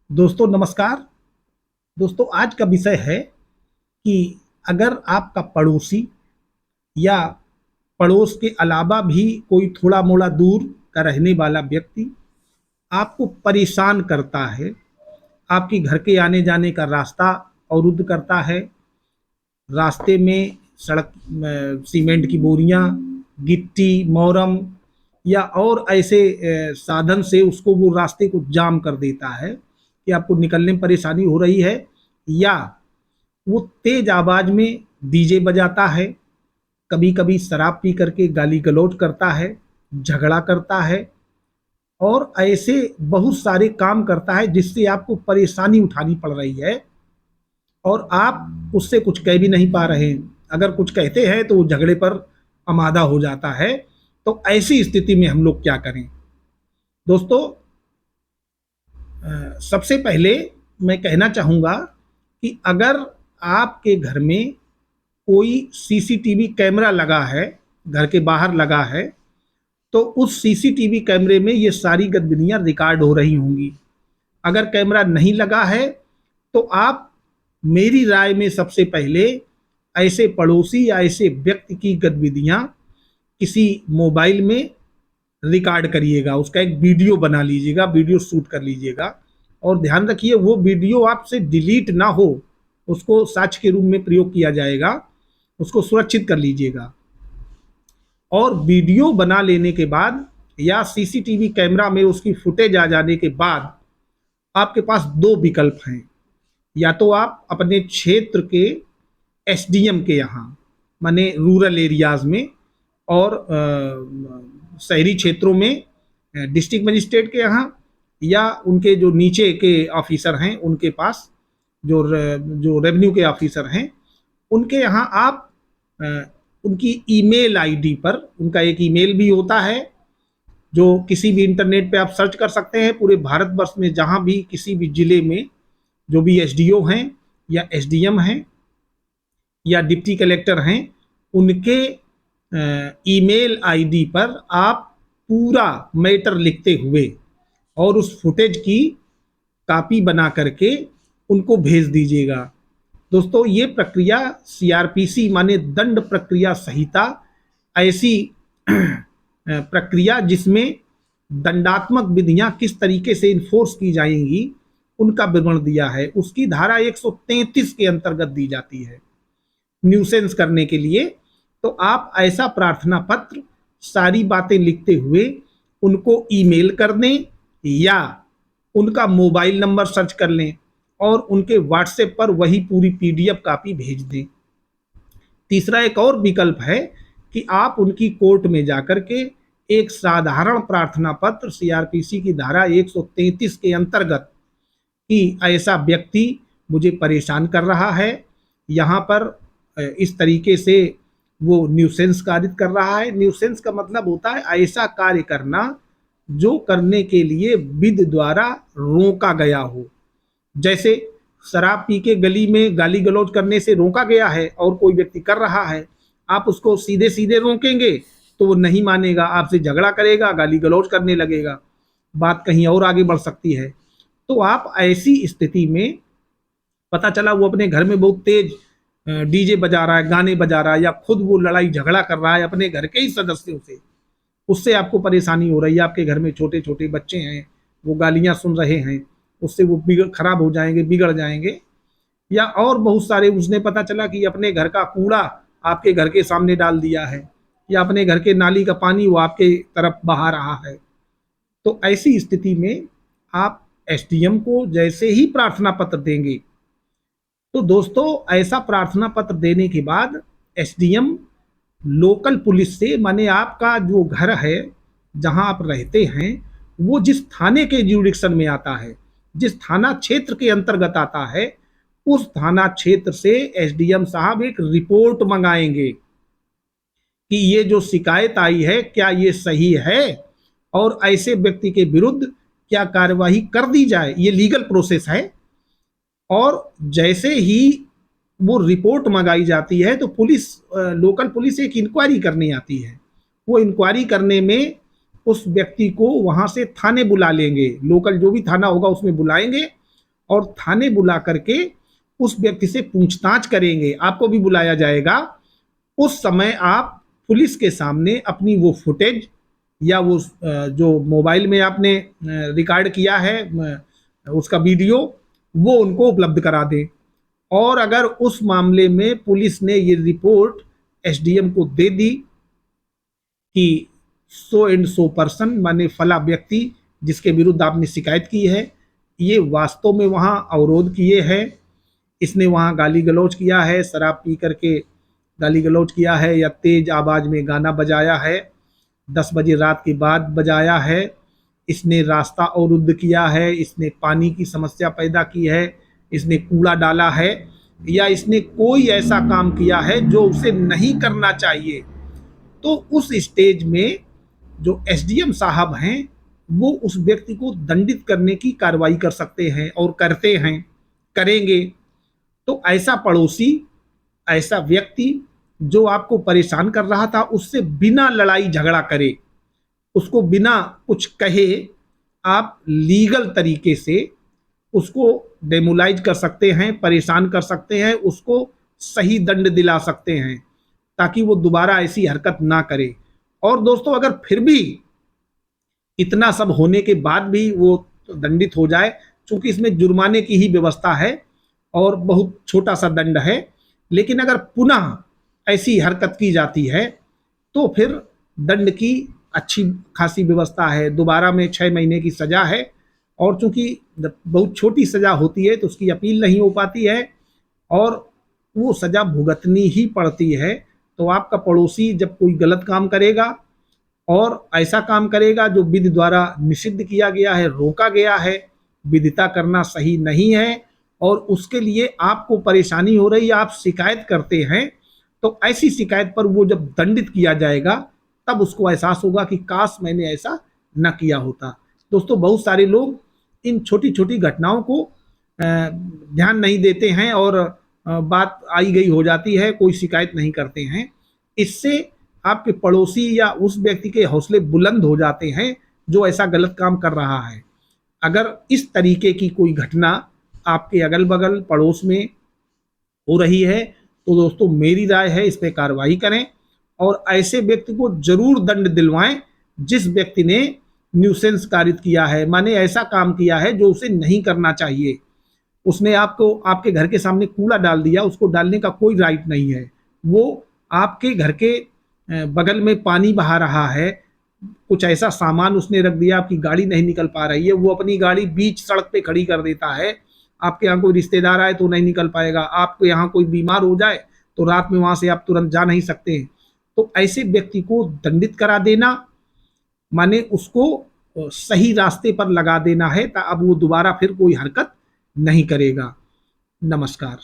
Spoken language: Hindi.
दोस्तों नमस्कार। दोस्तों आज का विषय है कि अगर आपका पड़ोसी या पड़ोस के अलावा भी कोई थोड़ा मोड़ा दूर का रहने वाला व्यक्ति आपको परेशान करता है, आपके घर के आने जाने का रास्ता अवरुद्ध करता है, रास्ते में सड़क सीमेंट की बोरियां, गिट्टी, मोरम या और ऐसे साधन से उसको वो रास्ते को जाम कर देता है कि आपको निकलने में परेशानी हो रही है, या वो तेज आवाज में डीजे बजाता है, कभी कभी शराब पी करके गाली गलौज करता है, झगड़ा करता है और ऐसे बहुत सारे काम करता है जिससे आपको परेशानी उठानी पड़ रही है और आप उससे कुछ कह भी नहीं पा रहे हैं। अगर कुछ कहते हैं तो वो झगड़े पर आमादा हो जाता है। तो ऐसी स्थिति में हम लोग क्या करें? दोस्तों सबसे पहले मैं कहना चाहूँगा कि अगर आपके घर में कोई सीसीटीवी कैमरा लगा है, घर के बाहर लगा है, तो उस सीसीटीवी कैमरे में ये सारी गतिविधियां रिकॉर्ड हो रही होंगी। अगर कैमरा नहीं लगा है तो आप, मेरी राय में सबसे पहले ऐसे पड़ोसी या ऐसे व्यक्ति की गतिविधियां किसी मोबाइल में रिकॉर्ड करिएगा, उसका एक वीडियो बना लीजिएगा, वीडियो शूट कर लीजिएगा और ध्यान रखिए वो वीडियो आपसे डिलीट ना हो, उसको साक्ष्य के रूप में प्रयोग किया जाएगा, उसको सुरक्षित कर लीजिएगा। और वीडियो बना लेने के बाद या सीसीटीवी कैमरा में उसकी फुटेज आ जाने के बाद आपके पास दो विकल्प हैं। या तो आप अपने क्षेत्र के एसडीएम के यहाँ, माने रूरल एरियाज में और शहरी क्षेत्रों में डिस्ट्रिक्ट मजिस्ट्रेट के यहाँ, या उनके जो नीचे के ऑफिसर हैं उनके पास, जो रेवेन्यू के ऑफिसर हैं उनके यहाँ आप उनकी ईमेल आईडी पर, उनका एक ईमेल भी होता है जो किसी भी इंटरनेट पे आप सर्च कर सकते हैं, पूरे भारतवर्ष में जहाँ भी किसी भी जिले में जो भी एसडीओ हैं या एसडीएम हैं या डिप्टी कलेक्टर हैं, उनके ईमेल आईडी पर आप पूरा मैटर लिखते हुए और उस फुटेज की कॉपी बना करके उनको भेज दीजिएगा। दोस्तों ये प्रक्रिया सीआरपीसी माने दंड प्रक्रिया संहिता, ऐसी प्रक्रिया जिसमें दंडात्मक विधियां किस तरीके से इन्फोर्स की जाएंगी उनका विवरण दिया है, उसकी धारा 133 के अंतर्गत दी जाती है न्यूसेंस करने के लिए। तो आप ऐसा प्रार्थना पत्र सारी बातें लिखते हुए उनको ईमेल कर दें या उनका मोबाइल नंबर सर्च कर लें और उनके व्हाट्सएप पर वही पूरी पीडीएफ कॉपी भेज दें। तीसरा एक और विकल्प है कि आप उनकी कोर्ट में जाकर के एक साधारण प्रार्थना पत्र सीआरपीसी की धारा 133 के अंतर्गत कि ऐसा व्यक्ति मुझे परेशान कर रहा है, यहाँ पर इस तरीके से वो न्यूसेंस कारित कर रहा है। न्यूसेंस का मतलब होता है ऐसा कार्य करना जो करने के लिए विधि द्वारा रोका गया हो। जैसे शराब पी के गली में गाली गलौज करने से रोका गया है और कोई व्यक्ति कर रहा है, आप उसको सीधे सीधे रोकेंगे तो वो नहीं मानेगा, आपसे झगड़ा करेगा, गाली गलौज करने लगेगा, बात कहीं और आगे बढ़ सकती है। तो आप ऐसी स्थिति में, पता चला वो अपने घर में बहुत तेज डीजे बजा रहा है, गाने बजा रहा है, या खुद वो लड़ाई झगड़ा कर रहा है अपने घर के ही सदस्यों से, उससे आपको परेशानी हो रही है, आपके घर में छोटे छोटे बच्चे हैं, वो गालियां सुन रहे हैं, उससे वो खराब हो जाएंगे, बिगड़ जाएंगे। या और बहुत सारे, उसने पता चला कि अपने घर का कूड़ा आपके घर के सामने डाल दिया है या अपने घर के नाली का पानी वो आपके तरफ बहा रहा है। तो ऐसी स्थिति में आप एसडीएम को जैसे ही प्रार्थना पत्र देंगे, तो दोस्तों ऐसा प्रार्थना पत्र देने के बाद एसडीएम लोकल पुलिस से, माने आपका जो घर है जहां आप रहते हैं वो जिस थाने के ज्यूरिडिक्शन में आता है, जिस थाना क्षेत्र के अंतर्गत आता है, उस थाना क्षेत्र से एसडीएम साहब एक रिपोर्ट मंगाएंगे कि ये जो शिकायत आई है क्या ये सही है और ऐसे व्यक्ति के विरुद्ध क्या कार्यवाही कर दी जाए। ये लीगल प्रोसेस है। और जैसे ही वो रिपोर्ट मंगाई जाती है तो पुलिस, लोकल पुलिस एक इंक्वायरी करने आती है। वो इंक्वायरी करने में उस व्यक्ति को वहां से थाने बुला लेंगे, लोकल जो भी थाना होगा उसमें बुलाएंगे और थाने बुला करके उस व्यक्ति से पूछताछ करेंगे, आपको भी बुलाया जाएगा। उस समय आप पुलिस के सामने अपनी वो फुटेज या वो जो मोबाइल में आपने रिकॉर्ड किया है उसका वीडियो, वो उनको उपलब्ध करा दें। और अगर उस मामले में पुलिस ने ये रिपोर्ट एसडीएम को दे दी कि सो एंड सो पर्सन माने फला व्यक्ति जिसके विरुद्ध आपने शिकायत की है, ये वास्तव में वहाँ अवरोध किए हैं, इसने वहाँ गाली गलौज किया है, शराब पी करके गाली गलौज किया है या तेज आवाज़ में गाना बजाया है, 10 बजे रात के बाद बजाया है, इसने रास्ता अवरुद्ध किया है, इसने पानी की समस्या पैदा की है, इसने कूड़ा डाला है, या इसने कोई ऐसा काम किया है जो उसे नहीं करना चाहिए, तो उस स्टेज में जो एसडीएम साहब हैं वो उस व्यक्ति को दंडित करने की कार्रवाई कर सकते हैं और करते हैं, करेंगे। तो ऐसा पड़ोसी, ऐसा व्यक्ति जो आपको परेशान कर रहा था, उससे बिना लड़ाई झगड़ा करे, उसको बिना कुछ कहे आप लीगल तरीके से उसको डेमोलाइज कर सकते हैं, परेशान कर सकते हैं, उसको सही दंड दिला सकते हैं ताकि वो दोबारा ऐसी हरकत ना करे। और दोस्तों, अगर फिर भी इतना सब होने के बाद भी वो दंडित हो जाए, चूंकि इसमें जुर्माने की ही व्यवस्था है और बहुत छोटा सा दंड है, लेकिन अगर पुनः ऐसी हरकत की जाती है तो फिर दंड की अच्छी खासी व्यवस्था है। दोबारा में 6 महीने की सज़ा है, और चूंकि बहुत छोटी सज़ा होती है तो उसकी अपील नहीं हो पाती है और वो सज़ा भुगतनी ही पड़ती है। तो आपका पड़ोसी जब कोई गलत काम करेगा और ऐसा काम करेगा जो विधि द्वारा निषिद्ध किया गया है, रोका गया है, विदिता करना सही नहीं है, और उसके लिए आपको परेशानी हो रही है, आप शिकायत करते हैं, तो ऐसी शिकायत पर वो जब दंडित किया जाएगा तब उसको एहसास होगा कि काश मैंने ऐसा न किया होता। दोस्तों, बहुत सारे लोग इन छोटी छोटी घटनाओं को ध्यान नहीं देते हैं और बात आई गई हो जाती है, कोई शिकायत नहीं करते हैं। इससे आपके पड़ोसी या उस व्यक्ति के हौसले बुलंद हो जाते हैं जो ऐसा गलत काम कर रहा है। अगर इस तरीके की कोई घटना आपके अगल बगल पड़ोस में हो रही है तो दोस्तों, मेरी राय है इस पर कार्रवाई करें और ऐसे व्यक्ति को जरूर दंड दिलवाएं जिस व्यक्ति ने न्यूसेंस कारित किया है, माने ऐसा काम किया है जो उसे नहीं करना चाहिए। उसने आपको आपके घर के सामने कूड़ा डाल दिया, उसको डालने का कोई राइट नहीं है। वो आपके घर के बगल में पानी बहा रहा है, कुछ ऐसा सामान उसने रख दिया, आपकी गाड़ी नहीं निकल पा रही है, वो अपनी गाड़ी बीच सड़क पे खड़ी कर देता है, आपके यहाँ कोई रिश्तेदार आए तो नहीं निकल पाएगा, आपके यहाँ कोई बीमार हो जाए तो रात में वहाँ से आप तुरंत जा नहीं सकते हैं। तो ऐसे व्यक्ति को दंडित करा देना माने उसको सही रास्ते पर लगा देना है, अब वो दोबारा फिर कोई हरकत नहीं करेगा। नमस्कार।